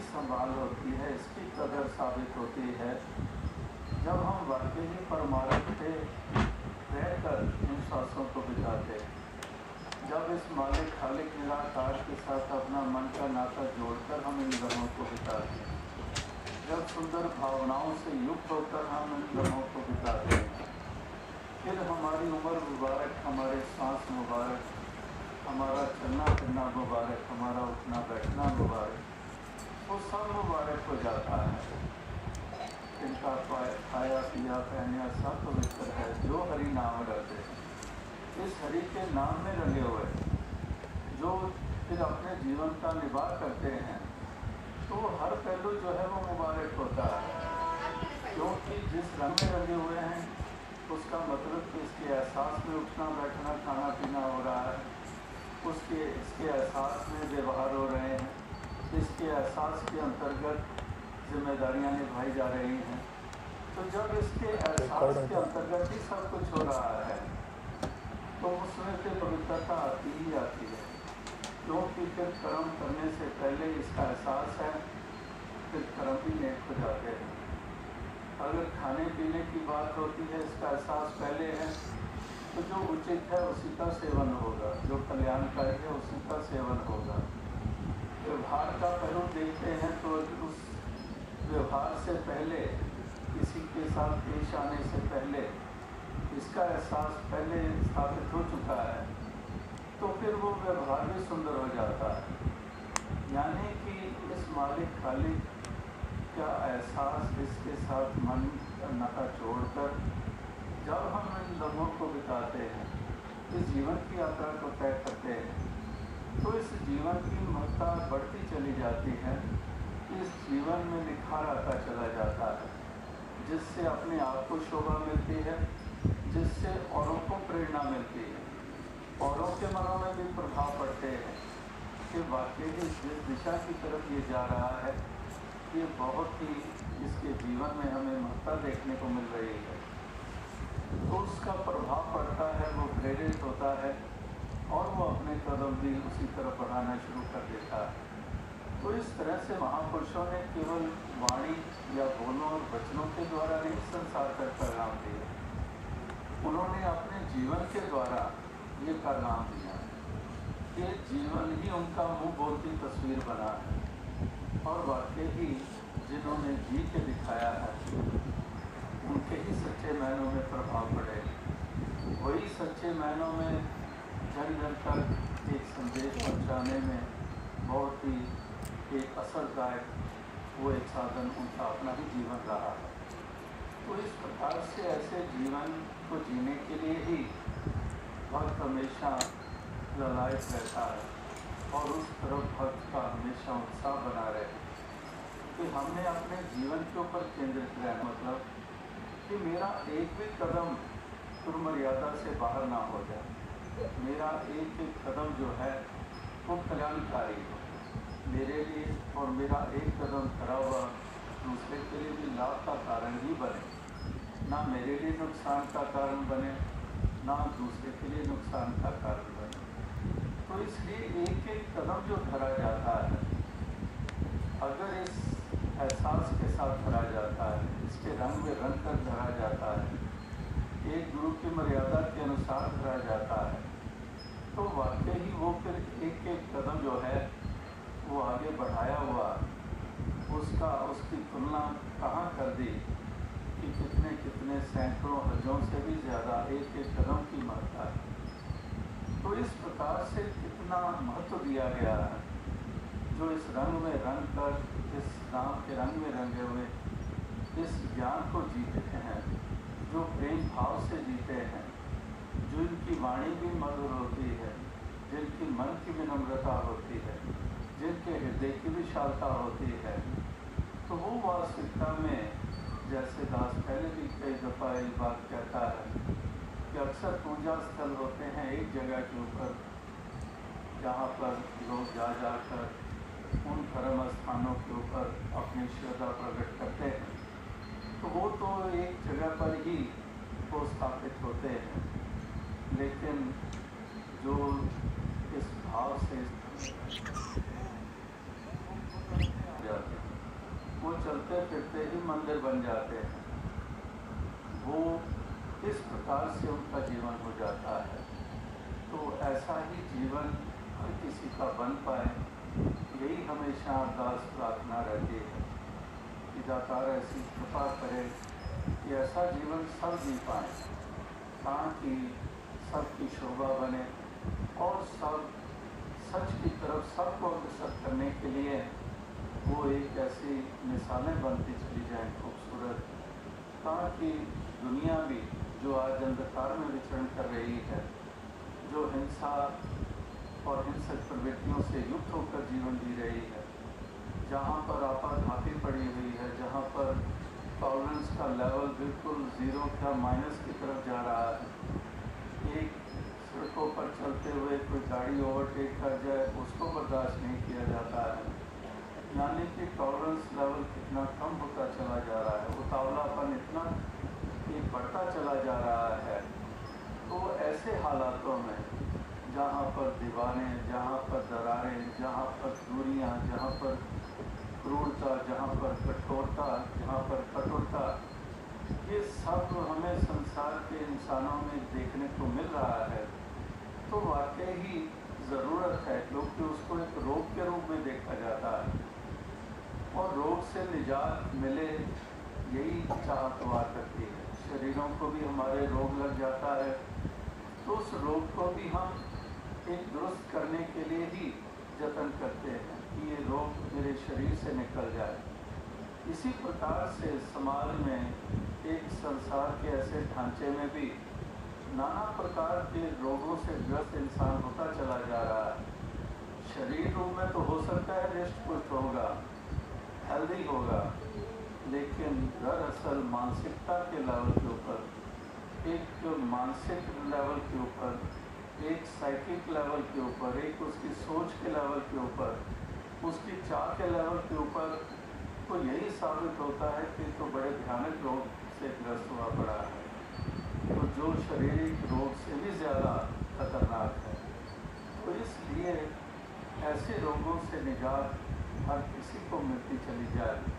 संभाल होती है, इसकी कदर साबित होती है जब हम वाकई ही परमार्थ पे रहकर इन सांसों को बिताते हैं। जब इस मालिक खालिक निराकार के साथ अपना मन का नाता जोड़कर हम इन लम्हों को बिताते हैं, जब सुंदर भावनाओं से युक्त होकर हम इन लम्हों को बिताते हैं, फिर हमारी उम्र मुबारक, हमारे सांस मुबारक, हमारा चलना फिरना मुबारक, हमारा उठना बैठना मुबारक, वो सब मुबारक हो जाता है। इनका खाया पिया पहना सब पवित्र है जो हरि नाम रखते हैं। इस हरि के नाम में रंगे हुए जो फिर अपने जीवन का निवाह करते हैं, तो हर पहलू जो है वो मुबारक होता है, क्योंकि जिस रंग में रंगे हुए हैं उसका मतलब कि इसके एहसास में उठना बैठना खाना पीना हो रहा है, इसके एहसास में व्यवहार हो रहे हैं, इसके एहसास के अंतर्गत जिम्मेदारियां निभाई जा रही हैं। तो जब इसके एहसास के अंतर्गत ही सब कुछ हो रहा है तो उसमें फिर पवित्रता आती ही आती है, क्योंकि फिर कर्म करने से पहले इसका एहसास है, फिर कर्म भी नेक हो जाते हैं। अगर खाने पीने की बात होती है, इसका एहसास पहले है, तो जो उचित है उसी का सेवन होगा, जो कल्याणकारी है उसी का सेवन होगा। व्यवहार का पहलू देखते हैं तो उस व्यवहार से पहले, किसी के साथ पेश आने से पहले इसका एहसास पहले स्थापित हो चुका है, तो फिर वो व्यवहार भी सुंदर हो जाता है। यानी कि इस मालिक खालिक का एहसास, इसके साथ मन का नाता जोड़कर जब हम इन लम्हों को बिताते हैं, इस जीवन की यात्रा को तय करते हैं, तो इस जीवन की महत्ता बढ़ती चली जाती है, इस जीवन में निखार आता चला जाता है, जिससे अपने आप को शोभा मिलती है, जिससे औरों को प्रेरणा मिलती है, औरों के मनों में भी प्रभाव पड़ते हैं कि वाकई जिस दिशा की तरफ ये जा रहा है, ये बहुत ही इसके जीवन में हमें महत्ता देखने को मिल रही है, तो उसका प्रभाव पड़ता है, वो प्रेरित होता है और वो अपने कदम भी उसी तरफ बढ़ाना शुरू कर देता है। तो इस तरह से महापुरुषों ने केवल वाणी या बोलों और वचनों के द्वारा नहीं संसार का पैगाम दिया, उन्होंने अपने जीवन के द्वारा ये पैगाम दिया कि जीवन ही उनका मुँह बोलती तस्वीर बना है, और वाकई ही जिन्होंने जी के दिखाया है उनके ही सच्चे मायनों में प्रभाव पड़ेगा। वही सच्चे मायनों में जन जन तक एक संदेश पहुंचाने में बहुत ही एक असरदायक वो एक साधन उनका अपना ही जीवन रहा है। तो इस प्रकार से ऐसे जीवन को जीने के लिए ही भक्त हमेशा ललायत रहता है और उस तरफ भक्त का हमेशा उत्साह बना रहे कि हमने अपने जीवन के ऊपर केंद्रित रहना, मतलब कि मेरा एक भी कदम मर्यादा से बाहर ना हो जाए, मेरा एक एक कदम जो है वो कल्याणकारी हो मेरे लिए, और मेरा एक कदम खड़ा हुआ दूसरे के लिए भी लाभ का कारण ही बने, ना मेरे लिए नुकसान का कारण बने, ना दूसरे के लिए नुकसान का कारण बने। तो इसलिए एक एक कदम जो धरा जाता है, अगर इस एहसास के साथ धरा जाता है, इसके रंग में रंग कर धरा जाता है, एक गुरु की मर्यादा के अनुसार धरा जाता है, तो वाकई ही वो फिर एक एक कदम जो है वो आगे बढ़ाया हुआ उसकी तुलना कहाँ कर दी कि कितने कितने सैकड़ों हजों से भी ज़्यादा एक एक कदम की महत्ता है। तो इस प्रकार से कितना महत्व दिया गया है, जो इस रंग में रंग कर, इस नाम के रंग में रंगे हुए इस ज्ञान को जीते हैं, जो प्रेम भाव से जीते हैं, जो इनकी वाणी भी मधुर होती है, जिनकी मन की विनम्रता होती है, जिनके हृदय की विशालता होती है, तो वो वास्तविकता में, जैसे दास पहले भी कई दफ़ा ये बात कहता है कि अक्सर पूजा स्थल होते हैं एक जगह के ऊपर, जहाँ पर लोग जा जाकर उन धर्म स्थानों के ऊपर अपनी श्रद्धा प्रकट करते हैं, तो वो तो एक जगह पर ही वो स्थापित होते हैं, लेकिन जो इस भाव से जाते हैं प्रकार से उनका जीवन हो जाता है। तो ऐसा ही जीवन हर किसी का बन पाए, यही हमेशा अरदास प्रार्थना रहती है कि दातार ऐसी कृपा करे कि ऐसा जीवन सब जी पाएँ ताकि सबकी शोभा बने और सब सच की तरफ सबको अग्रसर करने के लिए वो एक ऐसी मिसालें बनती चली जाएं खूबसूरत, ताकि दुनिया भी जो आज अंधकार में विचरण कर रही है, जो हिंसा और हिंसक प्रवृत्तियों से युक्त होकर जीवन जी रही है, जहाँ पर आपाधापी पड़ी हुई है, जहाँ पर टॉलरेंस का लेवल बिल्कुल ज़ीरो का माइनस की तरफ जा रहा है। एक सड़कों पर चलते हुए कोई गाड़ी ओवरटेक कर जाए उसको बर्दाश्त नहीं किया जाता है, यानी कि टॉलरेंस लेवल कितना कम होता चला जा रहा है, उतावलापन इतना बढ़ता चला जा रहा है। तो ऐसे हालातों में जहाँ पर दीवारें, जहाँ पर दरारें, जहाँ पर दूरियाँ, जहाँ पर क्रूरता, जहाँ पर कठोरता, जहाँ पर कठोरता, ये सब हमें संसार के इंसानों में देखने को मिल रहा है। तो वाकई ही ज़रूरत है, क्योंकि उसको एक रोग के रूप में देखा जाता है और रोग से निजात मिले यही चाहत हुआ करती है। शरीरों को भी हमारे रोग लग जाता है, तो उस रोग को भी हम एक दुरुस्त करने के लिए ही जतन करते हैं कि ये रोग मेरे शरीर से निकल जाए। इसी प्रकार से समाज में एक संसार के ऐसे ढांचे में भी नाना प्रकार के रोगों से ग्रस्त इंसान होता चला जा रहा है। शरीर रूप में तो हो सकता है हृष्ट पुष्ट होगा, हेल्दी होगा, लेकिन दरअसल मानसिकता के लेवल के ऊपर, एक मानसिक लेवल के ऊपर, एक साइकिक लेवल के ऊपर, एक उसकी सोच के लेवल के ऊपर, उसकी चाह के लेवल के ऊपर, तो यही साबित होता है कि तो बड़े भयानक रोग से ग्रस्त हुआ पड़ा है, तो जो शारीरिक रोग से भी ज़्यादा खतरनाक है। तो इसलिए ऐसे रोगों से निजात हर किसी को मिलती चली जाए,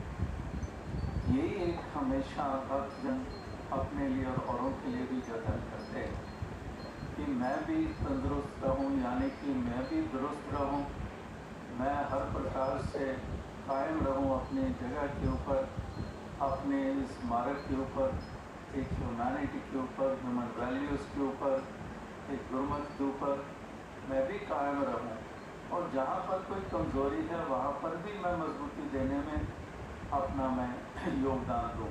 यही एक हमेशा भक्तजन अपने लिए और औरों के लिए भी जतन करते हैं कि मैं भी तंदुरुस्त रहूं, यानी कि मैं भी दुरुस्त रहूं, मैं हर प्रकार से कायम रहूं अपनी जगह के ऊपर, अपने इस मार्ग के ऊपर, एक ह्यूमैनिटी के ऊपर, ह्यूमन वैल्यूज़ के ऊपर, एक गुरमत के ऊपर मैं भी कायम रहूं, और जहाँ पर कोई कमज़ोरी है वहाँ पर भी मैं मजबूती देने में अपना मैं योगदान दूँ।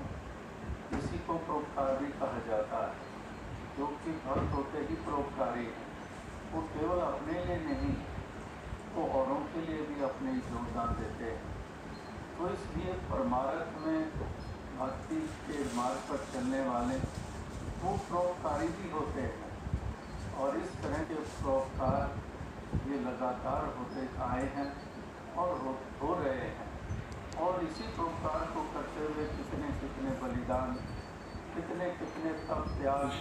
इसी को परोपकार भी कहा जाता है, क्योंकि भक्त होते ही परोपकारी हैं। वो केवल अपने लिए नहीं, वो औरों के लिए भी अपने योगदान देते हैं। तो इसलिए परमार्थ में भक्ति के मार्ग पर चलने वाले वो परोपकारी भी होते हैं, और इस तरह के परोपकार ये लगातार होते आए हैं और हो रहे हैं। और इसी परोपकार को करते हुए कितने कितने बलिदान, कितने कितने तप त्याग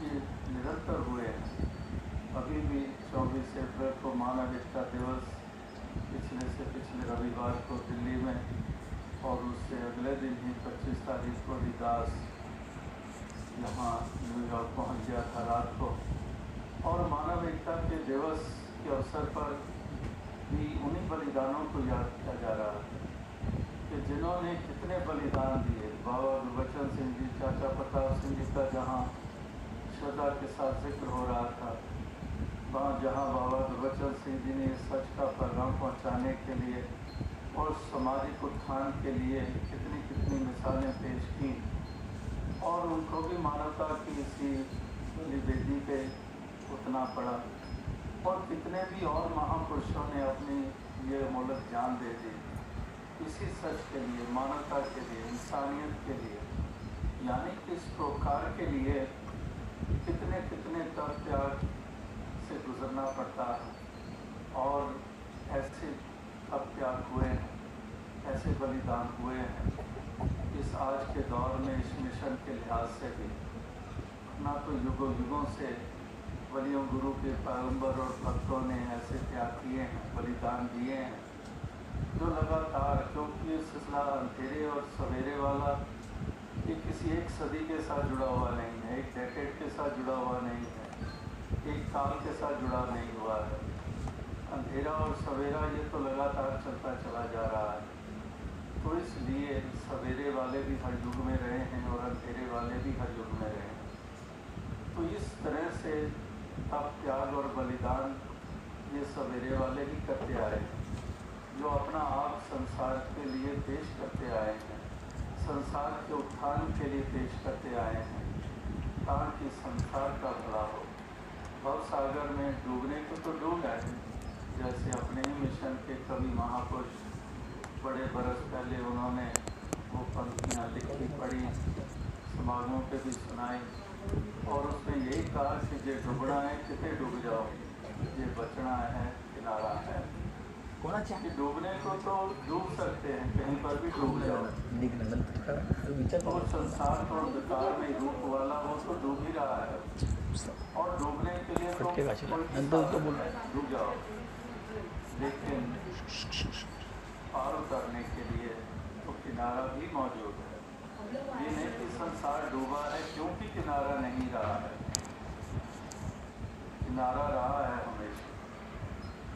ये निरंतर हुए हैं। अभी भी 24 अप्रैल को मानव एकता दिवस पिछले रविवार को दिल्ली में, और उससे अगले दिन ही 25 तारीख को दास यहाँ न्यूयॉर्क पहुँच गया था रात को। और मानव एकता के दिवस के अवसर पर भी उन्हीं बलिदानों को याद किया जा रहा है कि जिन्होंने कितने बलिदान दिए। बाबा गुरबचन सिंह जी, चाचा प्रताप सिंह जी का जहाँ श्रद्धा के साथ जिक्र हो रहा था, वहाँ जहाँ बाबा गुरबचन सिंह जी ने सच का पैगाम पहुँचाने के लिए और सामाजिक उत्थान के लिए कितनी कितनी मिसालें पेश की, और उनको भी मानवता की इसी बलिवेदी पे उतना पड़ा, और कितने भी और महापुरुषों ने अपनी ये अमूल्य जान दे दी इसी सच के लिए, मानवता के लिए, इंसानियत के लिए, यानी कि इस परोपकार के लिए कितने कितने तप त्याग से गुजरना पड़ता है। और ऐसे तप त्याग हुए हैं, ऐसे बलिदान हुए हैं इस आज के दौर में, इस मिशन के लिहाज से भी। ना तो युगों युगों से वलियों गुरु के पैगंबर और भक्तों ने ऐसे त्याग किए हैं, बलिदान दिए हैं, जो लगातार, क्योंकि ये सिलसिला अंधेरे और सवेरे वाला एक किसी एक सदी के साथ जुड़ा हुआ नहीं है, एक डेकेड के साथ जुड़ा हुआ नहीं है, एक काल के साथ जुड़ा नहीं हुआ है। अंधेरा और सवेरा ये तो लगातार चलता चला जा रहा है। तो इसलिए सवेरे वाले भी हर युग में रहे हैं और अंधेरे वाले भी हर युग में रहे हैं। तो इस तरह से तप, त्याग और बलिदान ये सवेरे वाले ही करते आए हैं, जो अपना आप संसार के लिए पेश करते आए हैं, संसार के उत्थान के लिए पेश करते आए हैं, ताकि संसार का भला हो। भव सागर में डूबने को तो डूब गए, जैसे अपने ही मिशन के कवि महापुरुष बड़े बरस पहले उन्होंने वो पंक्तियाँ लिखी, पढ़ी, समागमों पे भी सुनाई, और उसमें यही कहा कि जे डूबना है कितने डूब जाओ, ये बचना है किनारा है। कि डूबने को तो डूब सकते हैं, कहीं पर भी डूब जाओ, और संसार तो अंधकार में रूप वाला हो तो डूब ही रहा है, और डूबने के लिए तो डूब जाओ, लेकिन पार उतरने के लिए तो किनारा भी मौजूद है। ये नहीं कि संसार डूबा है क्योंकि किनारा नहीं रहा है, किनारा रहा है हमेशा,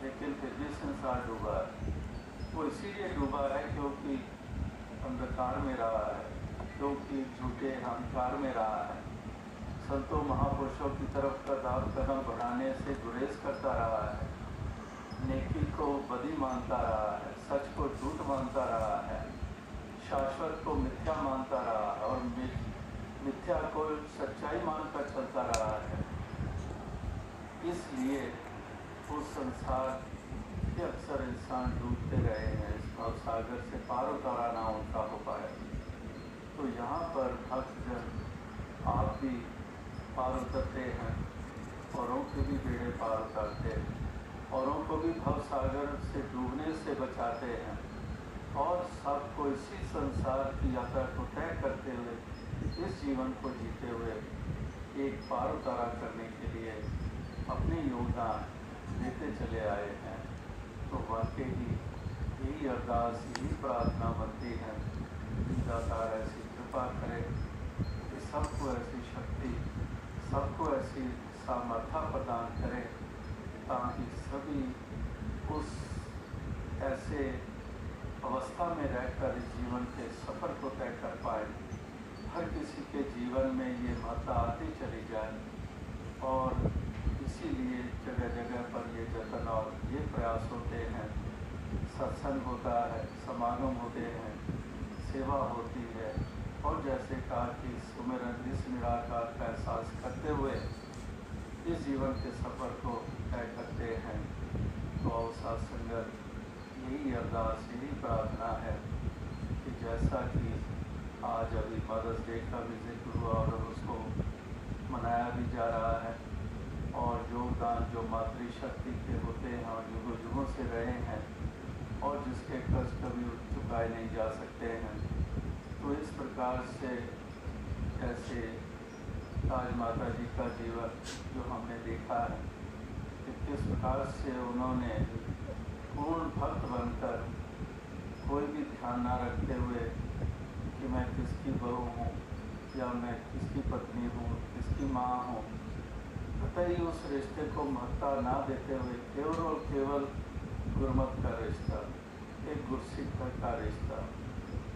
लेकिन फिर भी संसार डूबा है। वो इसीलिए डूबा है क्योंकि अंधकार में रहा है, क्योंकि झूठे अहंकार में रहा है, संतों महापुरुषों की तरफ कदम बढ़ाने से गुरेज करता रहा है, नेकी को बदी मानता रहा है, सच को झूठ मानता रहा है, शाश्वत को मिथ्या मानता रहा है, और मिथ्या को सच्चाई मानकर चलता रहा है। इसलिए वो संसार के अक्सर इंसान डूबते रहे हैं, इस भव सागर से पार उतारा ना उनका हो पाए। तो यहाँ पर भक्तजन आप भी पार उतरते हैं, औरों के भी बेड़े पार उतारते हैं, औरों को भी भव सागर से डूबने से बचाते हैं, और सबको इसी संसार की यात्रा को तय करते हुए, इस जीवन को जीते हुए एक पार उतारा करने के लिए अपने योगदान देते चले आए हैं। तो वाकई ही यही अरदास, यही प्रार्थना बनती है कि दातार ऐसी कृपा करे कि सबको ऐसी शक्ति, सबको ऐसी सामर्थ्य प्रदान करे, ताकि सभी उस ऐसे अवस्था में रहकर इस जीवन के सफ़र को तय कर पाए। हर किसी के जीवन में ये महत्ता आती चली जाए, और इसीलिए जगह जगह पर ये जतन और ये प्रयास होते हैं, सत्संग होता है, समागम होते हैं, सेवा होती है, और जैसे कहा कि सुमिरन इस निराकार का एहसास करते हुए इस जीवन के सफ़र को तय करते हैं। तो साथ संगत यही अरदास, यही प्रार्थना है कि जैसा कि आज अभी मदर्स डे का भी जिक्र हुआ और उसको मनाया भी जा रहा है, और योगदान जो मातृशक्ति के होते हैं और युगों युगों से रहे हैं, और जिसके कर्ज कभी चुकाए नहीं जा सकते हैं, तो इस प्रकार से जैसे आज माता जी का जीवन जो हमने देखा है कि किस प्रकार से उन्होंने पूर्ण भक्त बनकर कोई भी ध्यान ना रखते हुए कि मैं किसकी बहू हूँ या मैं किसकी पत्नी हूँ, किसकी माँ हूँ, कतई उस रिश्ते को महत्ता ना देते हुए केवल और केवल गुरमत का रिश्ता, एक गुरसिख का रिश्ता,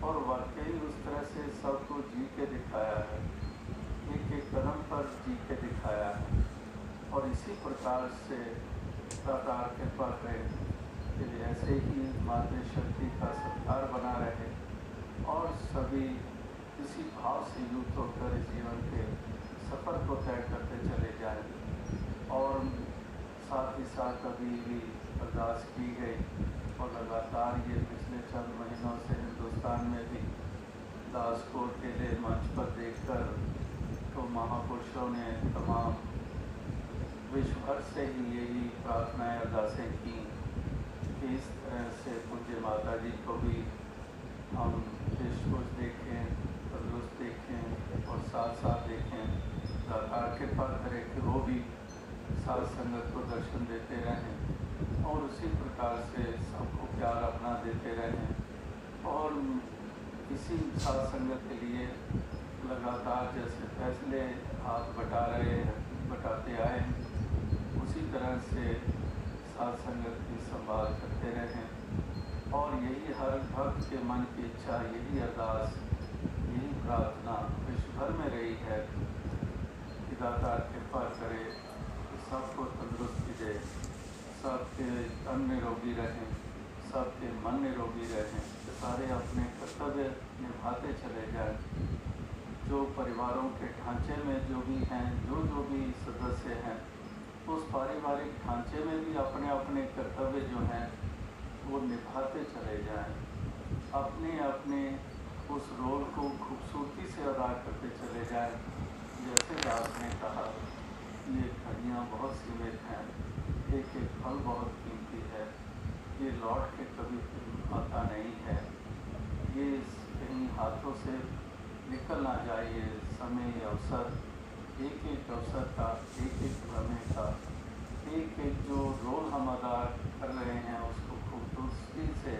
और वाकई उस तरह से सबको जी के दिखाया है, एक एक कदम पर जी के दिखाया है। और इसी प्रकार से दातार कृपा करें कि ऐसे ही मातृशक्ति का सत्कार बना रहे, और सभी इसी भाव से युक्त होकर इस जीवन के सफ़र को तय करते चले जाएं। और साथ ही साथ अभी भी अरदास की गई, और लगातार ये पिछले चंद महीनों से हिंदुस्तान में भी दास को अकेले मंच पर देखकर तो महापुरुषों ने तमाम विश्व भर से ही यही प्रार्थनाएं, अरदासें की कि इस तरह से पूज्य माता जी को भी हम खुश देखें, तंदुरुस्त देखें, और साथ साथ देखें, दातार कृपा करें कि वो भी साथ संगत को दर्शन देते रहें, और उसी प्रकार से सबको प्यार अपना देते रहें, और इसी साथ संगत के लिए लगातार जैसे फैसले हाथ बटाते आए उसी तरह से साथ संगत की संभाल करते रहें। और यही हर भक्त के मन की इच्छा, यही अरदास, यही प्रार्थना विश्व भर में रही है कि दाता कृपा करे कि सबको तंदुरुस्ती दे, सबके तन निरोगी रहें, सबके मन निरोगी रहें, सारे अपने कर्तव्य निभाते चले जाएं। जो परिवारों के ढांचे में जो भी हैं, जो भी सदस्य हैं, उस पारिवारिक ढांचे में भी अपने अपने कर्तव्य जो हैं वो निभाते चले जाएं। अपने अपने उस रोल को खूबसूरती से अदा करते चले जाएं। जैसे दास ने कहा, ये घड़ियाँ बहुत सीमित हैं, एक एक पल बहुत कीमती है, ये लौट के कभी आता नहीं है, ये कहीं हाथों से निकल ना जाए। ये समय अवसर, एक एक अवसर का, एक एक समय का, एक एक जो रोल हम अदा कर रहे हैं उसको खूबसूरती से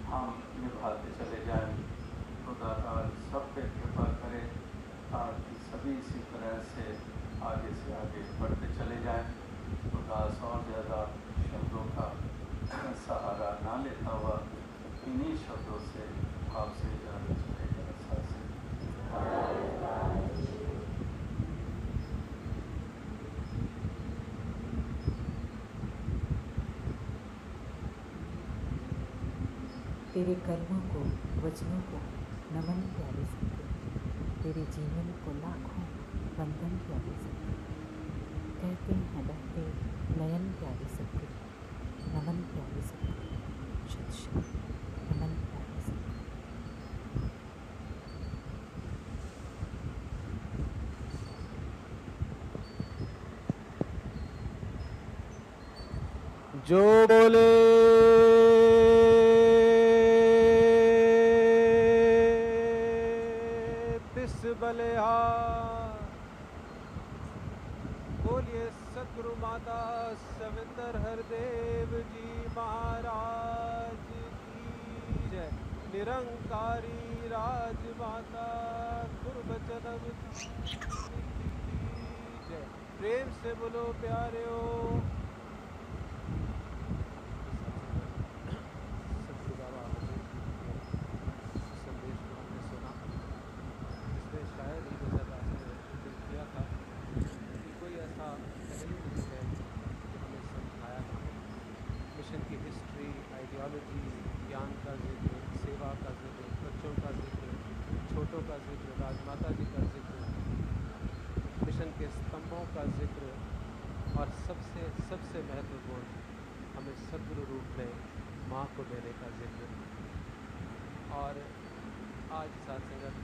हम निभाते चले जाएं। तो दाता सब पे कृपा करें ताकि सभी इसी तरह से आगे बढ़ते चले जाएं। तो दास और ज़्यादा शब्दों का सहारा ना लेता हुआ इन्हीं शब्दों से आपसे इजाज़त चलेगा। तेरे कर्मों को, वचनों को नमन प्यारे सत्य, तेरे जीवन को लाखों वंदन प्यारे सत्य, कहते हैं बहते नयन प्यारे सत्य, नमन प्यारे सत्य, शत शत नमन प्यारे सत्य। जो बोले तिस बलिहार, बोलिए सद्गुरु माता सविंदर हरदेव जी महाराज की जय। निरंकारी राजमाता गुरुबचन जय। प्रेम से बोलो प्यारे हो। मिशन की हिस्ट्री, आइडियोलॉजी, ज्ञान का जिक्र, सेवा का जिक्र, बच्चों का जिक्र, छोटों का जिक्र, राजमाता जी का जिक्र, मिशन के स्तंभों का जिक्र और सबसे महत्वपूर्ण हमें सद्गुरु रूप में माँ को देने का जिक्र। और आज साथ संगत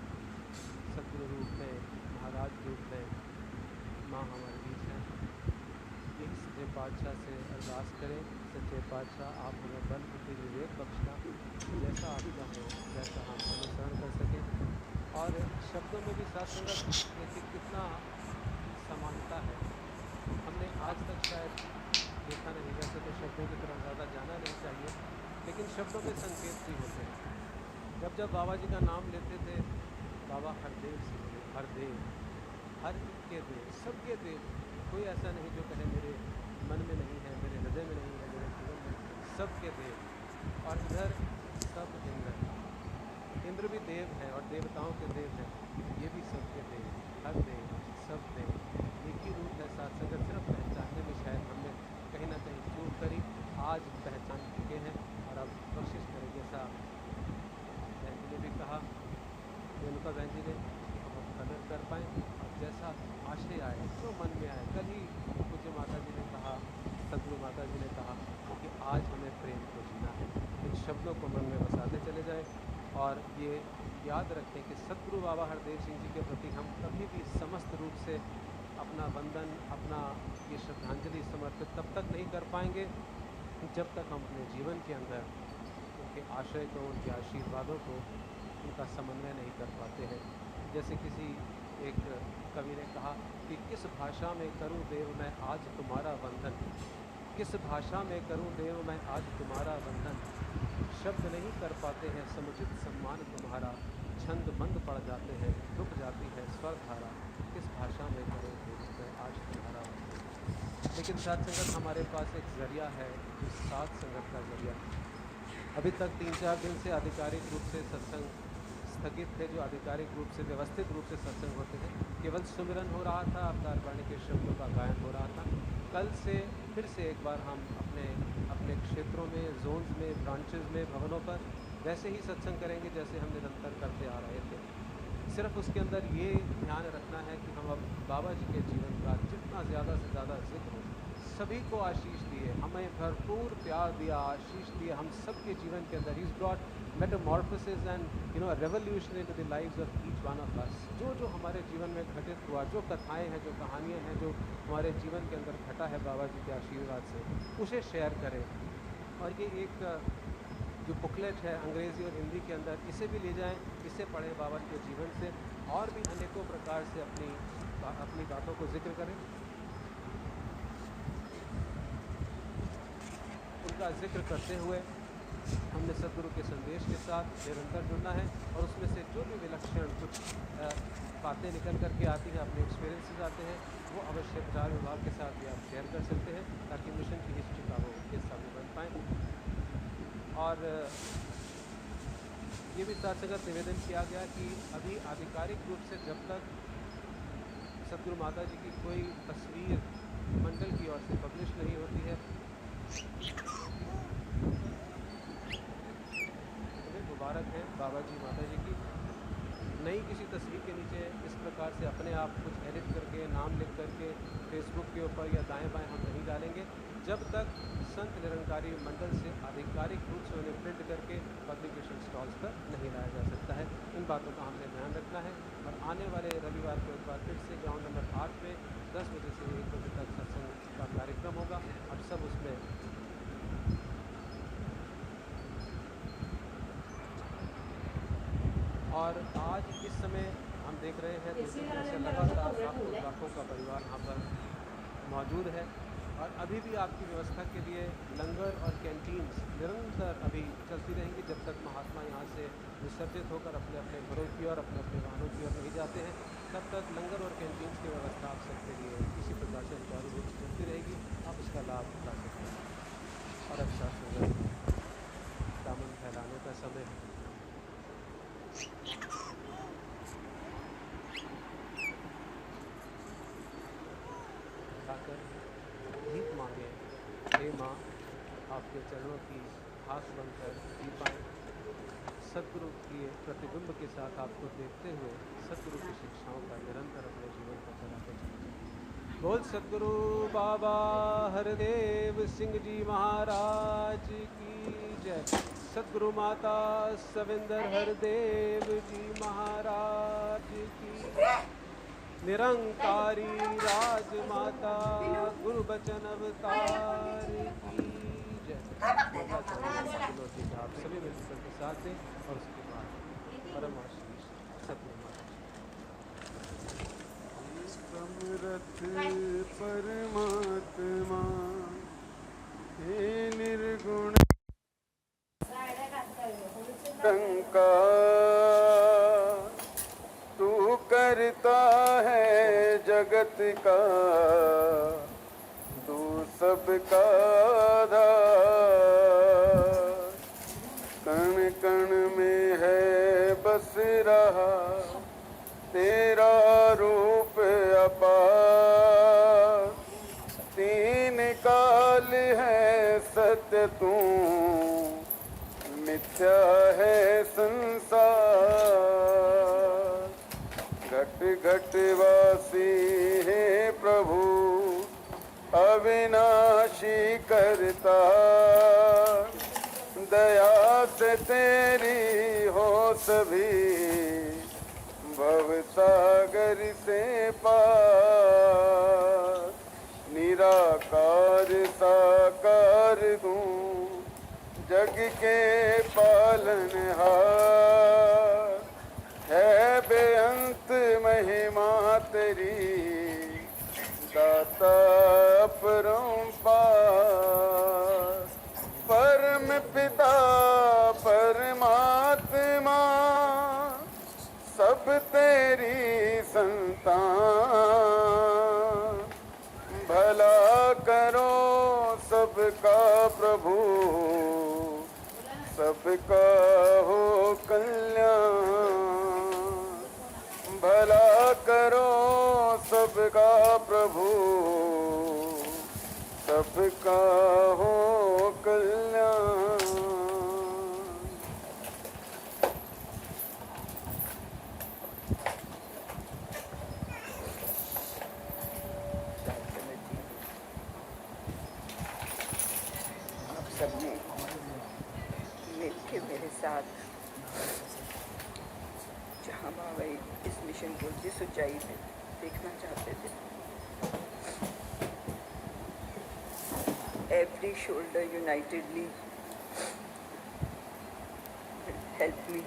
सद्गुरु रूप में, महाराज रूप में माँ हमारे बीच हैं। एक सच्चे पातशाह से अरदास करें, सच्चे पातशाह आप हमें बल बुद्धि विवेक बख्शना, जैसा आपका हो वैसा हम अनुसरण कर सकें। और शब्दों में भी साथ संगत देखिए कितना समानता है। हमने आज तक शायद देखा नहीं, वैसे तो शब्दों की तरफ ज़्यादा जाना नहीं चाहिए, लेकिन शब्दों में संकेत भी होते हैं। जब बाबा जी का नाम लेते थे, बाबा हरदेव से बोले, हरदेव, हर के देव, सबके देव, कोई ऐसा नहीं जो कहे मेरे मन में नहीं है, मेरे हृदय में नहीं है, मेरे जीवन में, सबके देव। और इधर सब इंद्र भी देव है और देवताओं के देव हैं, ये भी सबके देव, हर देव, सब देव, एक ही रूप है। साथ संगत सिर्फ पहचानने में शायद हमने कहीं ना कहीं चूक करी, आज पहचान चुके हैं और अब कोशिश करें जैसा बहन जी ने भी कहा, रेणुका बहन जी ने, हम कदर कर पाएँ और जैसा आशय आए जो मन में आए। कल ही पूज्य माता जी ने कहा, सद्गुरु माता जी ने कहा कि आज हमें प्रेम को जीना है। इन शब्दों को मन में बसाते चले जाए और ये याद रखें कि सद्गुरु बाबा हरदेव सिंह जी के प्रति हम कभी भी समस्त रूप से अपना वंदन, अपना ये श्रद्धांजलि समर्पित तब तक नहीं कर पाएंगे जब तक हम अपने जीवन के अंदर उनके आशय को, उनके आशीर्वादों को, उनका समन्वय नहीं कर पाते हैं। जैसे किसी एक कवि ने कहा कि किस भाषा में करूं देव मैं आज तुम्हारा वंदन, किस भाषा में करूं देव मैं आज तुम्हारा वंदन, शब्द नहीं कर पाते हैं समुचित सम्मान तुम्हारा, छंद मंद पड़ जाते हैं, रुक जाती है स्वर धारा, किस भाषा में करो मैं आज तुम्हारा। लेकिन साथ संगत हमारे पास एक ज़रिया है, जो साथ संगत का ज़रिया। अभी तक 3-4 दिन से आधिकारिक रूप से सत्संग स्थगित थे, जो आधिकारिक रूप से व्यवस्थित रूप से सत्संग होते थे। केवल सुमिरन हो रहा था, अवतार वाणी के शब्दों का गायन हो रहा था। कल से फिर से एक बार हम अपने अपने क्षेत्रों में, जोन्स में, ब्रांचेस में, भवनों पर वैसे ही सत्संग करेंगे जैसे हम निरंतर करते आ रहे थे। सिर्फ उसके अंदर ये ध्यान रखना है कि हम अब बाबा जी के जीवन का जितना ज़्यादा से ज़्यादा जिक्र हो, सभी को आशीष दिए, हमें भरपूर प्यार दिया, आशीष दिए हम सबके जीवन के अंदर। He's brought metamorphosis and a revolution into the lives of each one of us। जो हमारे जीवन में घटित हुआ, जो कथाएं हैं, जो कहानियां हैं, जो हमारे जीवन के अंदर घटा है बाबा जी के आशीर्वाद से, उसे शेयर करें। और ये एक जो बुकलेट है अंग्रेज़ी और हिंदी के अंदर, इसे भी ले जाएं, इसे पढ़ें, बाबा के जीवन से और भी अनेकों प्रकार से अपनी बातों को जिक्र करें। उनका जिक्र करते हुए हमने सद्गुरु के संदेश के साथ निरंतर जुड़ना है और उसमें से जो भी विलक्षण कुछ बातें निकल करके आती हैं, अपने एक्सपीरियंसेस आते हैं, वो अवश्य प्रचार विभाग के साथ भी आप शेयर कर सकते हैं, ताकि मिशन की हिस्ट्री का वो हिस्सा भी बन पाएँ। और ये भी साथ संगत निवेदन किया गया कि अभी आधिकारिक रूप से जब तक सद्गुरु माता जी की कोई तस्वीर मंडल की ओर से पब्लिश नहीं होती है, मुबारक है बाबा जी माता जी की। नई किसी तस्वीर के नीचे इस प्रकार से अपने आप कुछ एडिट करके, नाम लिख करके फेसबुक के ऊपर या दाएं बाएं हम नहीं डालेंगे, जब तक संत निरंकारी मंडल से आधिकारिक रूप से उन्हें प्रिंट करके पब्लिकेशन स्टॉल्स पर नहीं लाया जा सकता है। इन बातों का हमने ध्यान रखना है। और आने वाले रविवार को एक बार फिर से ग्राउंड नंबर 8 में 10 बजे से 1 बजे तक सत्संग का कार्यक्रम होगा। अब सब उसमें और आज इस समय हम देख रहे हैं तो लगातार लाखों का परिवार यहाँ पर मौजूद है और अभी भी आपकी व्यवस्था के लिए लंगर और कैंटीन्स निरंतर अभी चलती रहेंगी जब तक महात्मा यहाँ से विसर्जित होकर अपने अपने घरों की ओर, अपने अपने वाहनों की ओर नहीं जाते हैं। तब तक लंगर और कैंटीन्स की व्यवस्था आप सबके लिए इसी प्रकार से सुचारू रूप से चलती रहेगी, आप इसका लाभ उठा सकते हैं। और अच्छा सुंदर दामन फैलाने का समय है। भीख मांगे, हे माँ, आपके चरणों की आँख बंद कर जी पाएँ। सद्गुरु के प्रतिबिंब के साथ आपको देखते हुए सद्गुरु की शिक्षाओं का निरंतर अपने जीवन को चलाते चलते। बोल सद्गुरु बाबा हरदेव सिंह जी महाराज की जय। सद्गुरु माता सविंदर हरदेव जी महाराज की। निरंकारी राजमाता गुरु बचन अवतार की जय। आप सभी मिलकर के साथ दें और उसके बाद परम आशीष सतगुरु समरथ परमात्मा हे निर्गुण टंका तू करता है जगत का, तू सबका आधार, कण कण में है बस रहा तेरा रूप अपार। तीन काल है सत्य तू, मिथ्या है संसार। घट घट वासी है प्रभु अविनाशी करता, दया से तेरी हो सभी भवसागर से पार। निराकार साकार हूँ जग के पालनहार, है बेअंत महिमा तेरी दाता अपरंपार। परम पिता परमात्मा सब तेरी संतान, भला करो सबका प्रभु, सबका हो कल्याण। भला करो सबका प्रभु, सबका हो कल्याण। आप सबने मिलके मेरे साथ जहाँ बाबा इस मिशन को जिस ऊंचाई पे देखना चाहते थे, every shoulder unitedly help me.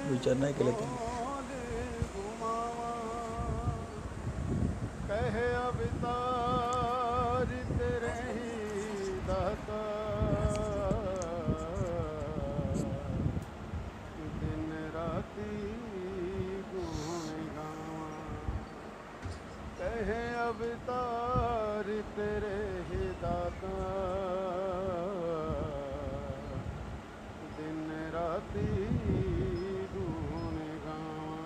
विचारना है के लिए कहे अवतार तेरे ही दाता, दिन राती गुण गावा। कहे अवतार तेरे ही दाता, दिन राती गुण गावा।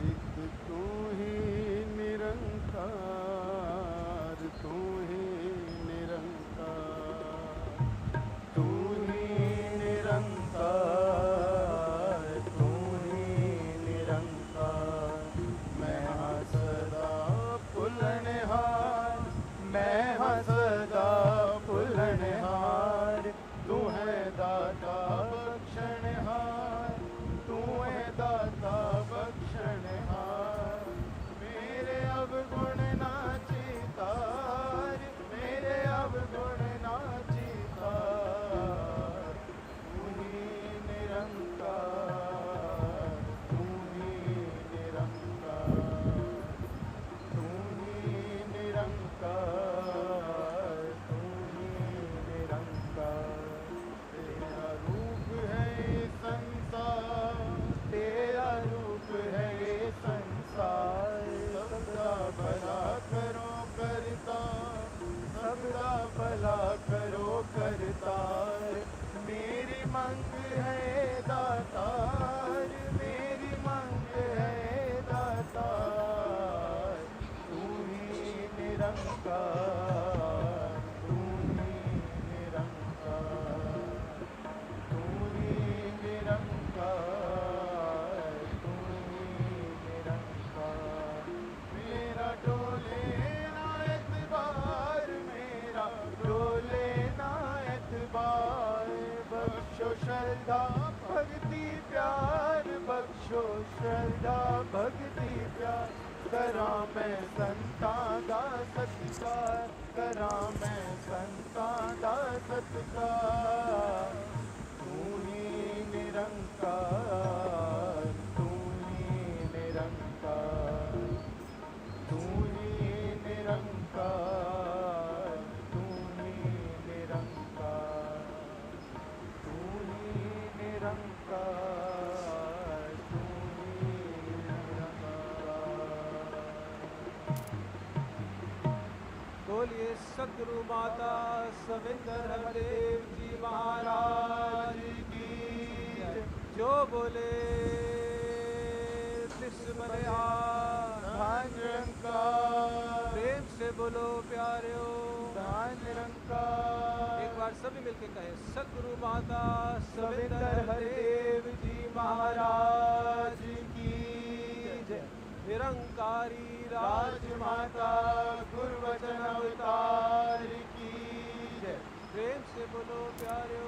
एक तू ही निरंकार, तू ही निरंकार, तू ही निरंकार, तू ही निरंकार। मैं हाँ सदा पुलनहार, मैं हाँ सदा पुलनहार। तू है दाता बख्शनहार, तू है दाता बख्शनहार। मेरे अवगुण नाची तार, मेरे अवगुण नाची तार। तू ही निरंकार, तू ही निरंकार, तू ही निरंकार, तू ही निरंकार। तेरा रूप है ये संसार, तेरा रूप है ये संसार। सबका भला करो करता, सबका भला करो करतार। मेरी मंग है दातार, मेरी मंग है दातार। तू ही निरंकार, तू ही निरंकार, तू ही निरंकार, तू ही निरंकार। मेरा डोले ना एतबार, मेरा डोले ना एतबार। बख्शो श्रद्धा भक्ति प्यार, बख्शो श्रद्धा भक्ति प्यार। करा मैं संतां दा सत्कार, करा मैं संतां दा सत्कार। तू ही निरंकार, तू ही निरंकार, तू ही निरंकार, तू ही निरंकार, तू ही निरंकार, तू ही निरंकार। बोलिए सदगुरु माता सविंदर देव जी महाराज की जय। जो बोले तिस मलया धन निरंकार, प्रेम से बोलो प्यारे धन निरंकार। एक बार सभी मिलके कहे सदगुरु माता सविंदर हरदेव जी महाराज की जय। निरंकारी राजमाता गुरुवचन अवतार की जय। प्रेम से बोलो प्यारे